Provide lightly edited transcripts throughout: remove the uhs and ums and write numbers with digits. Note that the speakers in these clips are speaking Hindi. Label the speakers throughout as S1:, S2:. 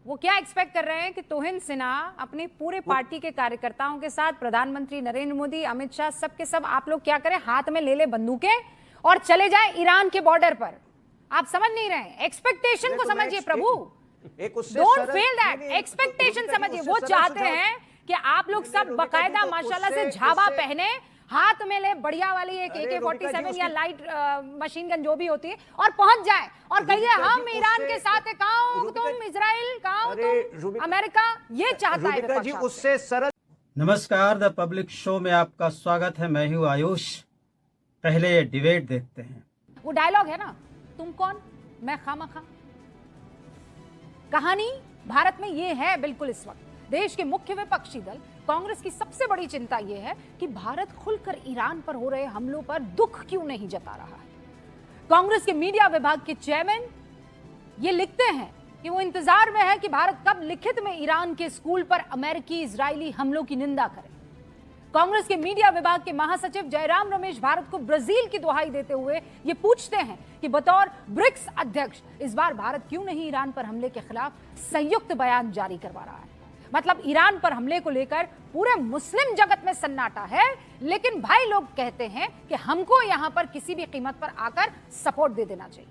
S1: वो क्या एक्सपेक्ट कर रहे हैं कि तोहिन सिन्हा अपनी पूरे पार्टी के कार्यकर्ताओं के साथ, प्रधानमंत्री नरेंद्र मोदी, अमित शाह, सबके सब आप लोग क्या करें, हाथ में ले बंदूकें और चले जाए ईरान के बॉर्डर पर। आप समझ नहीं रहे, एक्सपेक्टेशन को समझिए प्रभु, डोंट फेल दैट, एक्सपेक्टेशन समझिए। वो चाहते हैं कि आप लोग सब बकायदा माशाल्लाह से झाबा पहने, हाथ में ले बढ़िया वाली एक AK-47 या लाइट मशीन गन जो भी होती है और पहुंच जाए और कहिए हम ईरान के साथ है, कहां हो तुम इजराइल, कहां हो तुम अमेरिका। ये चाहता है विपक्ष
S2: उससे सरल।
S3: नमस्कार, द पब्लिक शो में आपका स्वागत है। मैं हूं आयुष। पहले ये डिबेट देखते हैं।
S1: वो डायलॉग है ना, तुम कौन मैं खामखा। कहानी भारत में ये है बिल्कुल। इस वक्त देश के मुख्य विपक्षी दल कांग्रेस की सबसे बड़ी चिंता यह है कि भारत खुलकर ईरान पर हो रहे हमलों पर दुख क्यों नहीं जता रहा है। कांग्रेस के मीडिया विभाग के चेयरमैन ये लिखते हैं कि वो इंतजार में है कि भारत कब लिखित में ईरान के स्कूल पर अमेरिकी इजरायली हमलों की निंदा करे। कांग्रेस के मीडिया विभाग के महासचिव जयराम रमेश भारत को ब्राजील की दुहाई देते हुए ये पूछते हैं कि बतौर ब्रिक्स अध्यक्ष इस बार भारत क्यों नहीं ईरान पर हमले के खिलाफ संयुक्त बयान जारी करवा रहा है। मतलब ईरान पर हमले को लेकर पूरे मुस्लिम जगत में सन्नाटा है, लेकिन भाई लोग कहते हैं कि हमको यहां पर किसी भी कीमत पर आकर सपोर्ट दे देना चाहिए।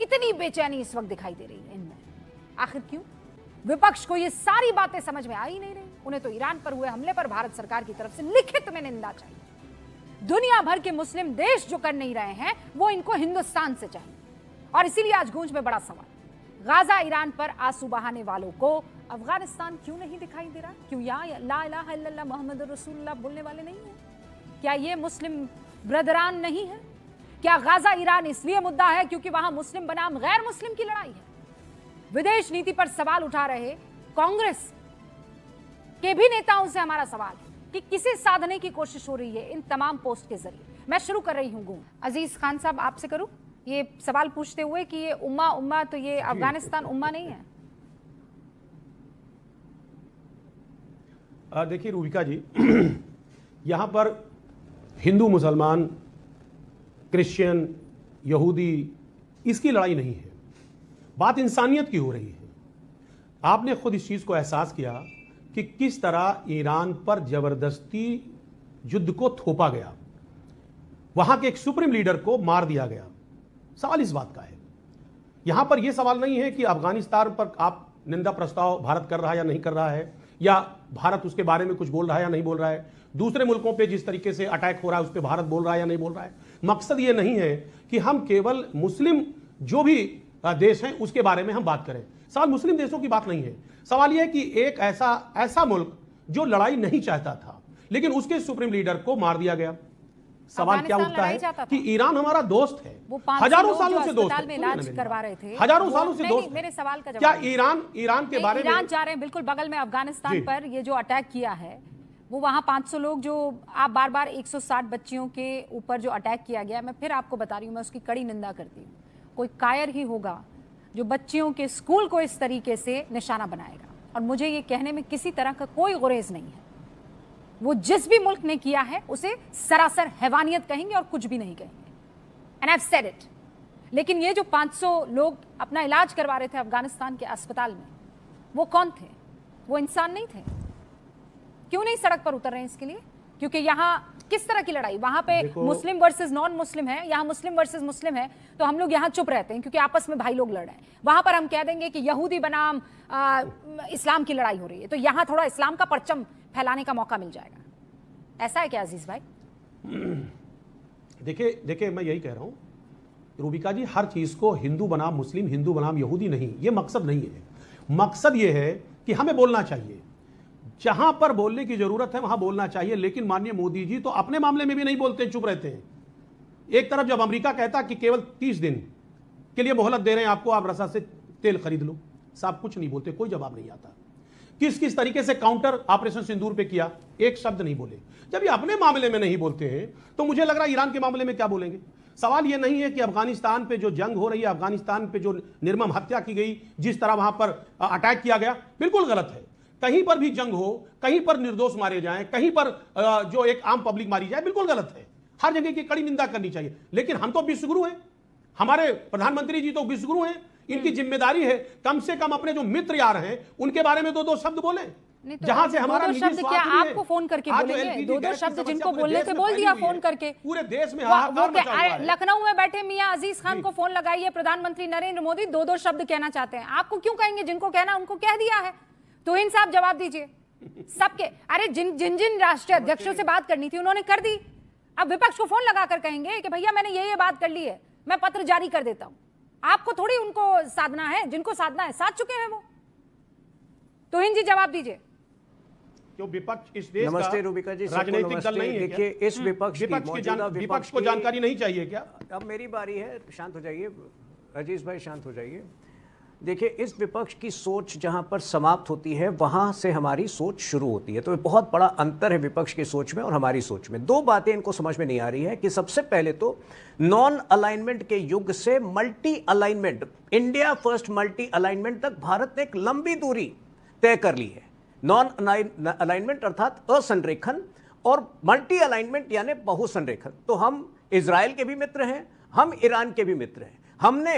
S1: इतनी बेचैनी इस वक्त दिखाई दे रही है इनमें। आखिर क्यों? विपक्ष को ये सारी बातें समझ में आ ही नहीं रही। उन्हें तो ईरान पर हुए हमले पर भारत सरकार की तरफ से लिखित में निंदा चाहिए। दुनिया भर के मुस्लिम देश जो कर नहीं रहे हैं वो इनको हिंदुस्तान से चाहिए। और इसीलिए आज गूंज में बड़ा सवाल, गाजा ईरान पर आंसू बहाने वालों को अफगानिस्तान क्यों नहीं दिखाई दे रहा? क्यों यहाँ ला इलाहा इल्लल्लाह मोहम्मद रसूलुल्लाह बोलने वाले नहीं है? क्या ये मुस्लिम ब्रदरान नहीं है? क्या गाजा ईरान इसलिए मुद्दा है क्योंकि वहां मुस्लिम बनाम गैर मुस्लिम की लड़ाई है? विदेश नीति पर सवाल उठा रहे कांग्रेस के भी नेताओं से हमारा सवाल कि किसे साधने की कोशिश हो रही है इन तमाम पोस्ट के जरिए। मैं शुरू कर रही हूँ अजीज खान साहब, आपसे करूं ये सवाल पूछते हुए कि ये उम्मा तो ये अफगानिस्तान उम्मा नहीं है।
S2: देखिए रूबिका जी, यहाँ पर हिंदू मुसलमान क्रिश्चियन यहूदी इसकी लड़ाई नहीं है, बात इंसानियत की हो रही है। आपने खुद इस चीज़ को एहसास किया कि किस तरह ईरान पर जबरदस्ती युद्ध को थोपा गया, वहाँ के एक सुप्रीम लीडर को मार दिया गया। सवाल इस बात का है, यहाँ पर यह सवाल नहीं है कि अफगानिस्तान पर आप निंदा प्रस्ताव भारत कर रहा है या नहीं कर रहा है, या भारत उसके बारे में कुछ बोल रहा है या नहीं बोल रहा है, दूसरे मुल्कों पे जिस तरीके से अटैक हो रहा है उस पर भारत बोल रहा है या नहीं बोल रहा है। मकसद ये नहीं है कि हम केवल मुस्लिम जो भी देश हैं उसके बारे में हम बात करें। सवाल मुस्लिम देशों की बात नहीं है। सवाल यह है कि एक ऐसा मुल्क जो लड़ाई नहीं चाहता था लेकिन उसके सुप्रीम लीडर को मार दिया गया। सवाल क्या उठता है कि ईरान हमारा दोस्त है, हजारों सालों से दोस्त है,
S1: इलाज करवा रहे थे,
S2: हजारों सालों से दोस्त।
S1: मेरे सवाल का
S2: क्या
S1: जवाब,
S2: ईरान के बारे में,
S1: ईरान जा रहे हैं बिल्कुल बगल में अफगानिस्तान पर ये जो अटैक किया है, वो वहां 500 लोग जो आप बार बार 160 बच्चियों के ऊपर जो अटैक किया गया, मैं फिर आपको बता रही हूँ, मैं उसकी कड़ी निंदा करती हूँ। कोई कायर ही होगा जो बच्चियों के स्कूल को इस तरीके से निशाना बनाएगा। और मुझे ये कहने में किसी तरह का कोई गुरेज नहीं है, वो जिस भी मुल्क ने किया है उसे सरासर हैवानियत कहेंगे और कुछ भी नहीं कहेंगे, and I have said it. लेकिन ये जो 500 लोग अपना इलाज करवा रहे थे अफगानिस्तान के अस्पताल में, वो कौन थे? वो इंसान नहीं थे? क्यों नहीं सड़क पर उतर रहे हैं इसके लिए? क्योंकि यहाँ किस तरह की लड़ाई, वहां पे मुस्लिम वर्सेस नॉन मुस्लिम है, यहाँ मुस्लिम वर्सेस मुस्लिम है, तो हम लोग यहाँ चुप रहते हैं क्योंकि आपस में भाई लोग लड़ रहे हैं। वहां पर हम कह देंगे कि यहूदी बनाम इस्लाम की लड़ाई हो रही है, तो यहाँ थोड़ा इस्लाम का परचम फैलाने का मौका मिल जाएगा। ऐसा है क्या अजीज भाई?
S2: देखिए मैं यही कह रहा हूं रूबिका जी, हर चीज को हिंदू बनाम मुस्लिम, हिंदू बनाम यहूदी नहीं, ये मकसद नहीं है। मकसद ये है कि हमें बोलना चाहिए, जहां पर बोलने की जरूरत है वहां बोलना चाहिए। लेकिन माननीय मोदी जी तो अपने मामले में भी नहीं बोलते, चुप रहते हैं। एक तरफ जब अमेरिका कहता कि केवल 30 दिन के लिए मोहलत दे रहे हैं आपको, आप रसा से तेल खरीद लो, साहब कुछ नहीं बोलते, कोई जवाब नहीं आता। किस किस तरीके से काउंटर ऑपरेशन सिंदूर पे किया, एक शब्द नहीं बोले। जब ये अपने मामले में नहीं बोलते हैं तो मुझे लग रहा है ईरान के मामले में क्या बोलेंगे। सवाल ये नहीं है कि अफगानिस्तान पे जो जंग हो रही है, अफगानिस्तान पे जो निर्मम हत्या की गई, जिस तरह वहां पर अटैक किया गया, बिल्कुल गलत है। कहीं पर भी जंग हो, कहीं पर निर्दोष मारे जाएं, कहीं पर जो एक आम पब्लिक मारी जाए, बिल्कुल गलत है। हर जगह की कड़ी निंदा करनी चाहिए। लेकिन हम तो विश्वगुरु हैं, हमारे प्रधानमंत्री जी तो विश्वगुरु हैं। इनकी जिम्मेदारी है कम से कम अपने जो मित्र यार हैं उनके बारे में दो शब्द बोले।
S1: नहीं तो
S2: जहां से हमारा
S1: दो
S2: निजी
S1: शब्द
S2: स्वार्थ
S1: क्या
S2: भी है।
S1: आपको फोन करके
S2: आज जो
S1: बोलेंगे?
S2: LPG
S1: दो
S2: गैस की
S1: शब्द
S2: समस्या
S1: जिनको
S2: पूरे
S1: बोलने
S2: देश
S1: थे
S2: में
S1: बोल
S2: फैली
S1: दिया
S2: हुई
S1: फोन
S2: है।
S1: करके।
S2: पूरे देश में
S1: वो
S2: हाहाकार मचा हुआ है।
S1: लखनऊ में बैठे मियां अजीज खान को फोन लगाइए, प्रधानमंत्री नरेंद्र मोदी दो शब्द कहना चाहते हैं, आपको क्यों कहेंगे? जिनको कहना उनको कह दिया है। तो इन साहब जवाब दीजिए सबके। अरे जिन जिन राष्ट्रीय अध्यक्षों से बात करनी थी उन्होंने कर दी। अब विपक्ष को फोन लगाकर कहेंगे कि भैया मैंने ये बात कर ली है, मैं पत्र जारी कर देता हूं। आपको थोड़ी उनको साधना है, जिनको साधना है साध चुके हैं वो। तो जी जवाब दीजिए।
S2: क्यों विपक्ष इस देश
S4: नमस्ते
S2: का
S4: रूबिका जी,
S2: राजनीतिक दल नहीं है?
S4: देखिए इस
S2: विपक्ष को जानकारी नहीं चाहिए क्या?
S4: अब मेरी बारी है, शांत हो जाइए अजीज भाई, शांत हो जाइए। देखिए इस विपक्ष की सोच जहां पर समाप्त होती है वहां से हमारी सोच शुरू होती है, तो बहुत बड़ा अंतर है विपक्ष की सोच में और हमारी सोच में। दो बातें इनको समझ में नहीं आ रही है कि सबसे पहले तो नॉन अलाइनमेंट के युग से multi alignment, India first multi alignment तक भारत ने एक लंबी दूरी तय कर ली है। नॉन अलाइनमेंट अर्थात असंरेखन और मल्टी अलाइनमेंट यानी बहुसंरेखन। तो हम इजराइल के भी मित्र हैं, हम ईरान के भी मित्र हैं। हमने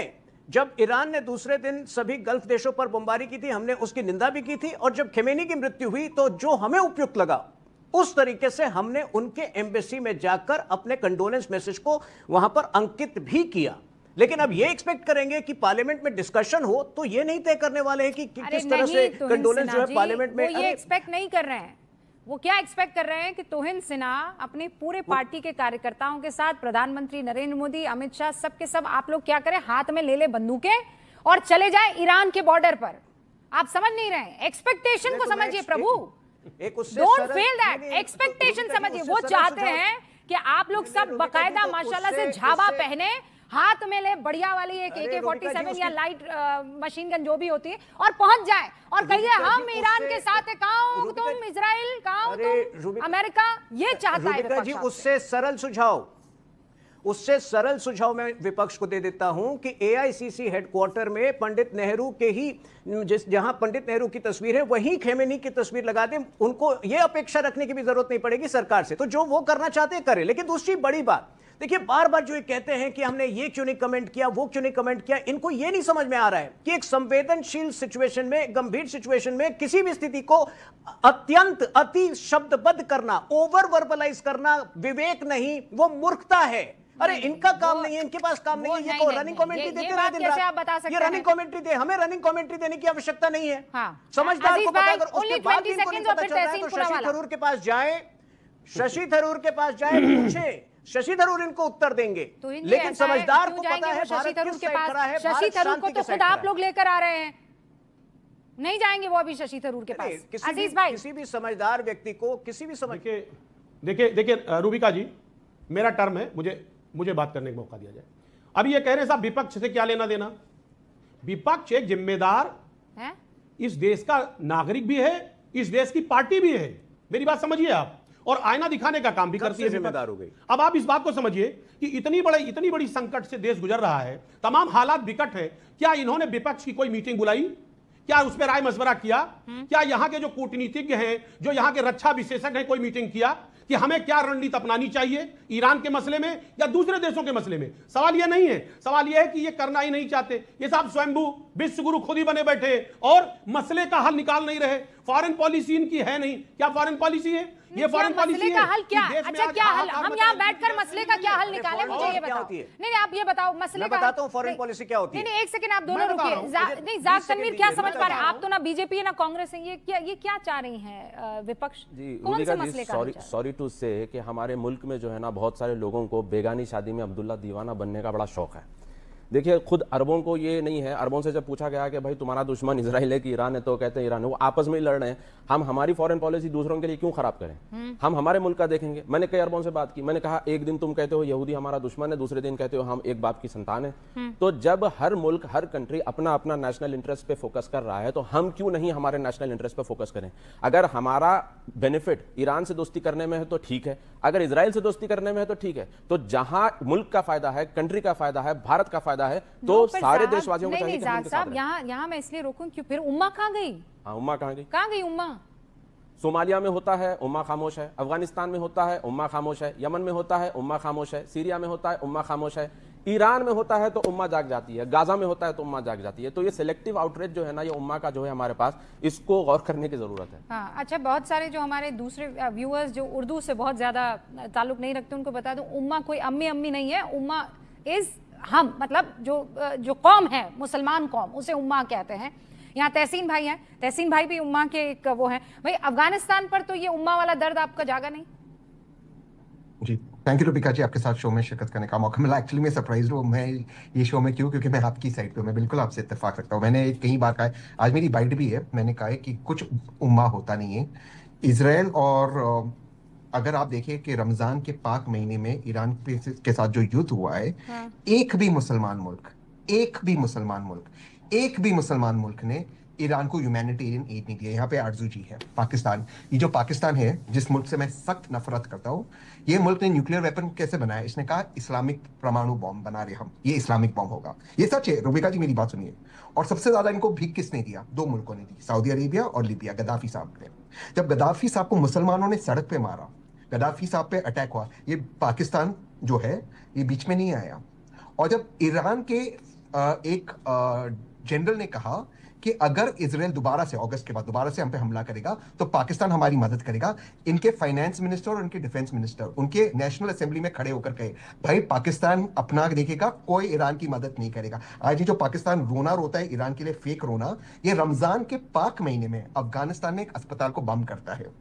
S4: जब ईरान ने दूसरे दिन सभी गल्फ देशों पर बमबारी की थी, हमने उसकी निंदा भी की थी, और जब खेमेनी की मृत्यु हुई तो जो हमें उपयुक्त लगा उस तरीके से हमने उनके एम्बेसी में जाकर अपने कंडोलेंस मैसेज को वहां पर अंकित भी किया। लेकिन अब ये एक्सपेक्ट करेंगे कि पार्लियामेंट में डिस्कशन हो, तो ये नहीं तय करने वाले हैं कि किस तरह से कंडोलेंस जो है पार्लियामेंट में।
S1: वो ये एक्सपेक्ट नहीं कर रहे हैं। वो क्या एक्सपेक्ट कर रहे हैं कि तोहिन सिन्हा अपने पूरे पार्टी के कार्यकर्ताओं के साथ, प्रधानमंत्री नरेंद्र मोदी, अमित शाह, सबके सब आप लोग क्या करें, हाथ में ले बंदूकें और चले जाए ईरान के बॉर्डर पर। आप समझ नहीं रहे, एक्सपेक्टेशन को समझिए प्रभु। डोंट फेल दैट, एक्सपेक्टेशन समझिए। वो चाहते हैं कि आप लोग सब बकायदा माशाल्लाह से झाबा पहने, हाथ में ले बढ़िया वाली एक AK-47 या लाइट मशीन गन जो भी होती है और पहुंच जाए और कहिए हम ईरान के साथ है। कहां हो तुम इजराइल, कहां हो तुम अमेरिका? ये चाहता है विपक्ष।
S4: उससे सरल सुझाव मैं विपक्ष को दे देता हूं कि AICC हेडक्वार्टर में पंडित नेहरू के ही जहां पंडित नेहरू की तस्वीर है वहीं खेमेनी की तस्वीर लगा दें। उनको यह अपेक्षा रखने की भी जरूरत नहीं पड़ेगी सरकार से। तो जो वो करना चाहते हैं करें। लेकिन दूसरी बड़ी बात देखिए, बार बार जो ये कहते हैं कि हमने ये क्यों नहीं कमेंट किया, वो क्यों नहीं कमेंट किया, इनको ये नहीं समझ में आ रहा है कि एक संवेदनशील सिचुएशन में, गंभीर सिचुएशन में किसी भी स्थिति को अत्यंत अति शब्दबद्ध करना, ओवर वर्बलाइज करना विवेक नहीं, वो मूर्खता है। अरे इनका काम नहीं है, इनके पास काम नहीं है, ये रनिंग कमेंट्री देते रहे दिन रात। ये रनिंग कमेंट्री दे, हमें रनिंग कमेंट्री देने की आवश्यकता नहीं है। समझदार को पता, अगर उसके बाद भी इनको नहीं पता चल रहा है तो शशि थरूर के पास जाए, शशि थरूर के पास जाए, पूछे, शशि थरूर इनको उत्तर देंगे।
S1: तो
S4: लेकिन समझदार को पता है भारत किस साइड खड़ा है।
S1: शशि थरूर को तो खुद आप लोग लेकर आ रहे हैं, नहीं जाएंगे वो अभी शशि थरूर के पास। अजीज भाई,
S4: किसी भी समझदार व्यक्ति को, किसी भी समझ
S2: देखिए रूबिका जी, मेरा टर्म है, मुझे बात करने का मौका दिया जाए। अभी ये कह रहे हैं साहब विपक्ष से क्या लेना देना। विपक्ष एक जिम्मेदार है, इस देश का नागरिक भी है, इस देश की पार्टी भी है। मेरी बात समझिए आप, और आईना दिखाने का काम भी करती है।
S4: जिम्मेदार हो गई।
S2: अब आप इस बात को समझिए कि इतनी बड़ी संकट से देश गुजर रहा है, तमाम हालात विकट है। क्या इन्होंने विपक्ष की कोई मीटिंग बुलाई? क्या उस पर राय मशवरा किया? क्या यहाँ के जो कूटनीतिज्ञ हैं, जो यहाँ के रक्षा विशेषज्ञ हैं, कोई मीटिंग किया कि हमें क्या रणनीति अपनानी चाहिए ईरान के मसले में या दूसरे देशों के मसले में? सवाल यह नहीं है। सवाल यह है कि ये करना ही नहीं चाहते। ये साहब स्वयंभू विश्व गुरु खुद ही बने बैठे और मसले का हल निकाल नहीं रहे। फॉरेन पॉलिसी इनकी है नहीं। क्या फॉरेन पॉलिसी है? ये फॉरेन पॉलिसी
S1: का हल क्या? अच्छा क्या हल? हम यहाँ बैठकर मसले का क्या हल निकालें, मुझे ये बताओ। नहीं आप ये बताओ मसले का।
S4: बताता हूँ फॉरेन पॉलिसी क्या होती है।
S1: नहीं एक सेकंड आप दोनों रुकिए। नहीं जाग तनवीर क्या समझ पा रहे हैं आप? तो ना बीजेपी है ना कांग्रेस है। ये क्या चाह रही है विपक्ष? कौन से मसले का?
S5: सॉरी टू से कि हमारे मुल्क में जो है ना बहुत सारे लोगों को बेगानी शादी में अब्दुल्ला दीवाना बनने का बड़ा शौक है। देखिए खुद अरबों को ये नहीं है। अरबों से जब पूछा गया कि भाई तुम्हारा दुश्मन इजराइल है कि ईरान है, तो कहते हैं ईरान है। वो आपस में ही लड़ रहे हैं। हम हमारी फॉरेन पॉलिसी दूसरों के लिए क्यों खराब करें? हम हमारे मुल्क का देखेंगे। मैंने कई अरबों से बात की। मैंने कहा एक दिन तुम कहते हो यहूदी हमारा दुश्मन है, दूसरे दिन कहते हो हम एक बाप की संतान है। तो जब हर मुल्क, हर कंट्री अपना अपना नेशनल इंटरेस्ट पे फोकस कर रहा है, तो हम क्यों नहीं हमारे नेशनल इंटरेस्ट पे फोकस करें? अगर हमारा बेनिफिट ईरान से दोस्ती करने में है तो ठीक है, अगर इजराइल से दोस्ती करने में है तो ठीक है। तो जहां मुल्क का फायदा है, कंट्री का फायदा है, भारत का फायदा है, तो सारे देशवासियों को चाहिए कि हम उनके साथ रहें।
S1: यहाँ मैं इसलिए रोकूं क्यों? फिर उम्मा कहाँ गई?
S5: हाँ, उम्मा कहाँ गई?
S1: कहाँ गई उम्मा?
S5: सोमालिया में होता है उम्मा खामोश है, अफगानिस्तान में होता है उम्मा खामोश है, यमन में होता है उम्मा खामोश है, सीरिया में होता है उम्मा खामोश है। ईरान में होता है तो उम्मा जाग जाती है, गाजा में होता है तो उम्मा जाग जाती है। तो ये सिलेक्टिव आउटरीच जो है ना, ये उम्मा का जो है हमारे पास, इसको गौर करने की जरूरत है।
S1: हाँ, अच्छा, बहुत सारे जो हमारे दूसरे व्यूअर्स जो उर्दू से बहुत ज्यादा ताल्लुक नहीं रखते, उनको बता दूं, उम्मा कोई अम्मी अम्मी नहीं है। उम्मा इज हम, मतलब जो कौम है, मुसलमान कौम, उसे उम्मा कहते हैं। यहाँ तहसीन भाई हैं, तहसीन भाई भी उम्मा के एक वो हैं। भाई, अफगानिस्तान पर तो ये उम्मा वाला दर्द आपका जागा नहीं?
S6: जी, थैंक यू रूबिका जी, आपके साथ शो में शिरकत करने का मौका मिला। एक्चुअली मैं सरप्राइज हूँ मैं ये शो में, क्यों? क्योंकि मैं आपकी साइड पे हूँ। मैं बिल्कुल आपसे इत्तेफाक रखता हूँ। मैंने कई बार कहा है, आज मेरी बाइट भी है, मैंने कहा है कि कुछ उम्मा होता नहीं है। इजराइल और अगर आप देखिए कि रमजान के पाक महीने में ईरान के साथ जो युद्ध हुआ है, एक भी मुसलमान मुल्क ने ईरान को ह्यूमैनिटेरियन एड नहीं दिया। यहाँ पे आरजू जी है, पाकिस्तान, ये जो पाकिस्तान है, जिस मुल्क से मैं सख्त नफरत करता हूँ, ये मुल्क ने न्यूक्लियर वेपन कैसे बनाया? इसने कहा इस्लामिक परमाणु बॉम्ब बना रहे हम, ये इस्लामिक बॉम्ब होगा। ये सच है रूबिका जी, मेरी बात सुनिए। और सबसे ज्यादा इनको भीख किसने दिया? दो मुल्कों ने दी, सऊदी अरेबिया और लीबिया, गद्दाफी साहब ने। जब गद्दाफी साहब को मुसलमानों ने सड़क पे मारा, गद्दाफी साहब पे अटैक हुआ, ये पाकिस्तान जो है ये बीच में नहीं आया। और जब ईरान के एक जनरल ने कहा कि अगर इजराइल दोबारा से, अगस्त के बाद दोबारा से हम पे हमला करेगा तो पाकिस्तान हमारी मदद करेगा, इनके फाइनेंस मिनिस्टर और उनके डिफेंस मिनिस्टर उनके नेशनल असेंबली में खड़े होकर कहे, भाई पाकिस्तान अपना देखेगा, कोई ईरान की मदद नहीं करेगा। आज ये जो पाकिस्तान रोना रोता है ईरान के लिए, फेक रोना, ये रमजान के पाक महीने में अफगानिस्तान में एक अस्पताल को बम करता है।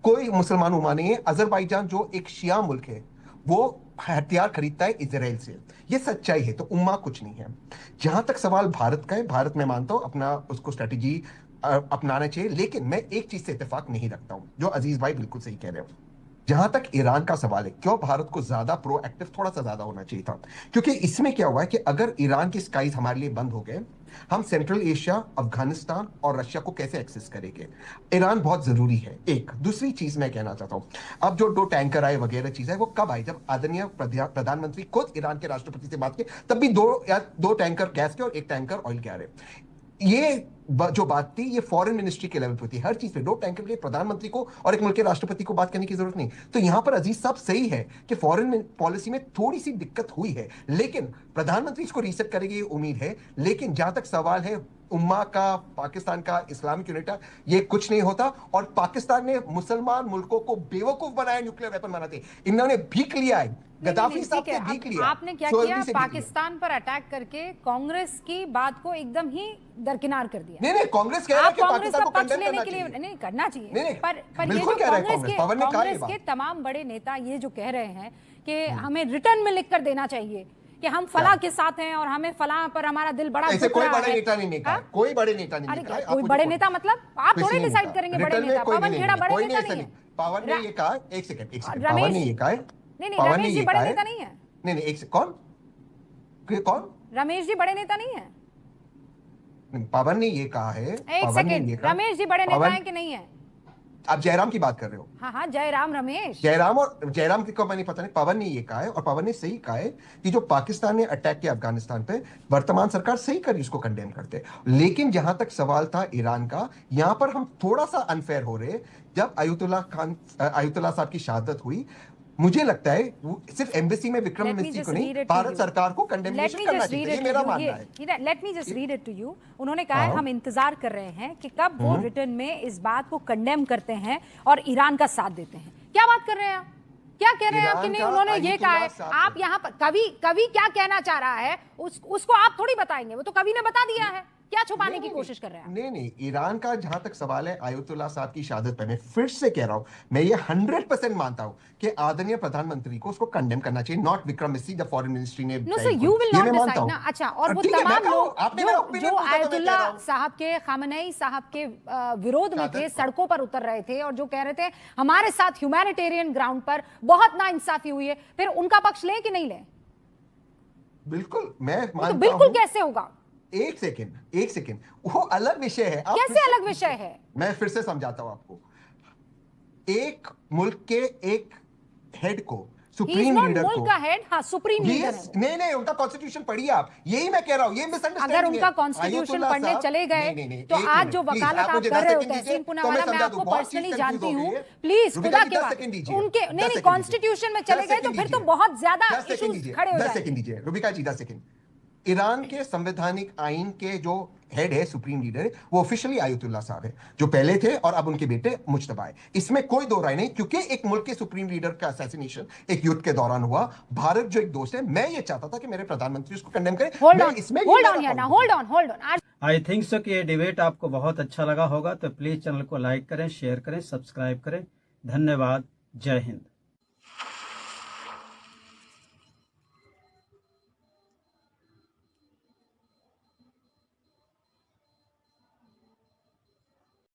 S6: कोई मुसलमान उम्मा नहीं है। अजरबैजान जो एक शिया मुल्क है, वो हथियार खरीदता है इजराइल से। ये सच्चाई है, तो उम्मा कुछ नहीं है। जहां तक सवाल भारत का है, भारत में मानता हूं अपना उसको स्ट्रेटेजी अपनाना चाहिए, लेकिन मैं एक चीज से इत्तेफाक नहीं रखता हूं, जो अजीज भाई बिल्कुल सही कह रहे हो। जहां तक ईरान का सवाल है, क्यों भारत को ज्यादा प्रोएक्टिव, थोड़ा सा ज्यादा होना चाहिए था। क्योंकि इसमें क्या हुआ है कि अगर ईरान की स्काईज हमारे लिए बंद हो गए, हम सेंट्रल एशिया, अफगानिस्तान और रशिया को कैसे एक्सेस करेंगे? ईरान बहुत जरूरी है। एक दूसरी चीज मैं कहना चाहता हूं, अब जो 2 टैंकर आए वगैरह चीज है, वो कब आई? जब आदरणीय प्रधानमंत्री खुद ईरान के राष्ट्रपति से बात की, तब भी 2 टैंकर गैस के और 1 टैंकर ऑयल के आ रहे। ये जो बात थी, ये फॉरेन मिनिस्ट्री के लेवल पे थी। हर चीज पे 2 टैंकर के लिए प्रधानमंत्री को और एक मुल्क के राष्ट्रपति को बात करने की जरूरत नहीं। तो यहां पर अजीज साहब सही है कि फॉरेन पॉलिसी में थोड़ी सी दिक्कत हुई है, लेकिन प्रधानमंत्री इसको रीसेट करेंगे, ये उम्मीद है। लेकिन जहां तक सवाल है उम्मा का, पाकिस्तान का, इस्लामिक यूनिट का, ये कुछ नहीं होता। और पाकिस्तान ने मुसलमान मुल्कों को बेवकूफ बनाया न्यूक्लियर वेपन बनाते। इन्होंने भीख लिया है, गद्दाफी साहब ने भीख लिया।
S1: आपने क्या किया? पाकिस्तान पर अटैक करके कांग्रेस की बात को एकदम ही दरकिनार कर दिया।
S6: नहीं, कांग्रेस कह रहा है कि पाकिस्तान को
S1: पक्ष
S6: कंडेम
S1: लेने
S6: करना
S1: के लिए
S6: चाहिए।
S1: नहीं करना चाहिए।
S6: नहीं,
S1: पर ये जो कांग्रेस के तमाम बड़े नेता ये जो कह रहे हैं कि हमें रिटर्न में लिखकर देना चाहिए कि हम फला के साथ हैं और हमें फला पर हमारा दिल बड़ा
S6: ऐसे कोई बड़ा नेता नहीं कहा, कोई बड़े नेता नहीं कहा।
S1: कोई बड़े नेता मतलब आप थोड़े डिसाइड करेंगे बड़े नेता? पवन खेड़ा बड़े नेता नहीं है।
S6: पवन ने ये कहा, एक सेकंड,
S1: रमेश
S6: ने ये कहा,
S1: नहीं, रमेश जी बड़े नेता नहीं है।
S6: नहीं, एक सेकंड, कौन?
S1: रमेश जी बड़े नेता नहीं है।
S6: पवन ने ये कहा है।
S1: एक सेकंड, रमेश जी बड़े नेता हैं कि नहीं है?
S6: आप जयराम की बात कर रहे हो?
S1: हाँ, जयराम, रमेश,
S6: जयराम को मैंने पता नहीं, पवन ने ये कहा है, और पवन ने सही कहा है कि जो पाकिस्तान ने अटैक किया अफगानिस्तान पे, वर्तमान सरकार सही करी, उसको कंडेम करते। लेकिन जहां तक सवाल था ईरान का, यहां पर हम थोड़ा सा अनफेयर हो रहे। जब आयतुल्लाह साहब की शहादत हुई, मुझे लगता है वो सिर्फ एम्बेसी में विक्रम मिस्त्री को नहीं, भारत सरकार को कंडेमनेशन करना चाहिए, मेरा मानना है।
S1: Let me just read it to you. उन्होंने कहा है हम इंतजार कर रहे हैं कि कब वो रिटर्न में इस बात को कंडेम करते हैं और ईरान का साथ देते हैं। क्या बात कर रहे हैं आप? क्या कह रहे हैं आप कि नहीं? उन्होंने ये कहा है। आप यहाँ पर कवि क्या कहना चाह रहा है उसको आप थोड़ी बताएंगे, वो तो कवि ने बता दिया है। क्या छुपाने की कोशिश कर रहे हैं?
S6: नहीं, ईरान का जहां तक सवाल है, आयतुल्लाह साहब की शहादत पे मैं फिर से कह रहा हूं, मैं ये 100% मानता हूं कि आदरणीय प्रधानमंत्री को उसको कंडेम करना चाहिए, not Vikram Misri, the foreign ministry ने।
S1: No sir, you will not decide ना। अच्छा, और वो तमाम लोग जो आयतुल्लाह साहब के, खामनेई साहब के विरोध में थे, सड़कों पर उतर रहे थे और जो कह रहे थे हमारे साथ ह्यूमैनिटेरियन ग्राउंड पर बहुत नाइंसाफी हुई है, फिर उनका पक्ष लें कि नहीं लें?
S6: बिल्कुल, मैं मानता हूं।
S1: बिल्कुल कैसे होगा?
S6: एक सेकंड, वो अलग विषय है।
S1: कैसे अलग विषय है?
S6: मैं फिर से समझाता हूं आपको। एक मुल्क के एक हेड को सुप्रीम
S1: नॉट
S6: लीडर
S1: मुल्क
S6: को
S1: का हेड, हाँ सुप्रीम लीडर है वो।
S6: नहीं नहीं, उनका कॉन्स्टिट्यूशन पढ़िए आप, यही मैं कह रहा हूं, ये मिसअंडरस्टैंडिंग
S1: अगर उनका कॉन्स्टिट्यूशन पढ़ने चले गए तो आज जो वकालत आप कर रहे हो तहसीन पूनावाला, मैं आपको पर्सनली जानती हूँ, प्लीज खुदा के बाद उनके नहीं कॉन्स्टिट्यूशन में चले गए तो फिर तो बहुत ज्यादा इश्यूज खड़े हो
S6: 10
S1: जाएंगे।
S6: सेकंड दीजिए रुबिका जी, 10 सेकंड। ईरान के संवैधानिक आइन के जो हेड है, सुप्रीम लीडर है, वो ऑफिशियली आयतुल्ला साहब है, जो पहले थे और अब उनके बेटे मुज्तबा है। इसमें कोई दो राय नहीं, क्योंकि एक मुल्क के सुप्रीम लीडर का असैसिनेशन एक युद्ध के दौरान हुआ। भारत जो एक दोस्त है, मैं ये चाहता था कि मेरे प्रधानमंत्री उसको कंडेम करें।
S1: होल्ड
S6: मैं
S1: ऑन
S6: इसमें
S1: होल्ड ऑन यार ना, hold on
S3: I think so कि ये डिबेट आपको बहुत अच्छा लगा होगा, तो प्लीज चैनल को लाइक करें, शेयर करें, सब्सक्राइब करें। धन्यवाद। जय हिंद।